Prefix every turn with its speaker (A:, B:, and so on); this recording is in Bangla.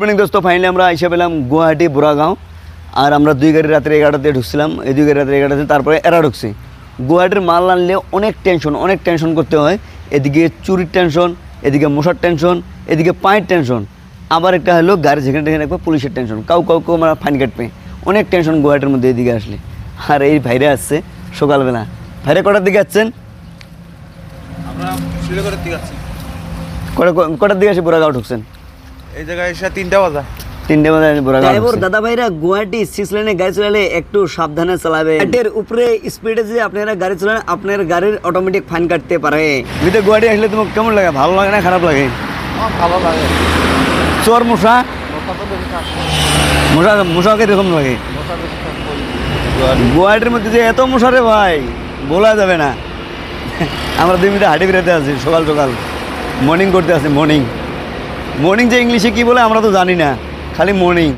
A: মর্নিং দোস্ত, ফাইনালি আমরা এসে পেলাম গুয়াহাটি বুড়াগাঁও। আর আমরা 2 গাড়ি রাত্রে 11টাতে ঢুকছিলাম, এই 2 গাড়ি রাত্রে 11টাতে, তারপরে এরা ঢুকছি। গুয়াহাটির মাল আনলে অনেক টেনশন করতে হয়। এদিকে চুরির টেনশন, এদিকে মশার টেনশন, এদিকে পায়ের টেনশন, আবার একটা হলো গাড়ি যেখানে একবার পুলিশের টেনশন, কাউ আমরা ফাইন কাটবে, অনেক টেনশন গুয়াহাটির মধ্যে এদিকে আসলে। আর এই ভাইরে আসছে সকালবেলা। ভাইরে কটার দিকে আসছেন?
B: আমরা শিলিগুড়ির দিকে আছি।
A: কটার দিকে এসে বুড়াগাঁও ঢুকছেন?
B: এই জায়গায় এসে 3টা বাজে।
A: 3টে বাজে ড্রাইভার দাদা ভাইরা গুয়াহাটি 6 লাইনে গাড়ি চালালে একটু সাবধানে চালাবে। এর উপরে স্পিডে যে আপনারা গাড়ি চালান, আপনার গাড়ির অটোমেটিক ফাইন কাটতে পারে। বিতে গুয়াহাটি আসলে তোমার কেমন লাগে? ভালো লাগে না খারাপ লাগে?
B: ভালো লাগে।
A: চোর মশা মশাকে এরকম লাগে। গুয়াহাটির মধ্যে যে এত মশা রে ভাই, বলা যাবে না। আমরা 2 মিনিট হাঁটি বেরোতে আছি সকাল মর্নিং করতে আছি। মর্নিং যে ইংলিশে কি বলে আমরা তো জানি না, খালি মর্নিং।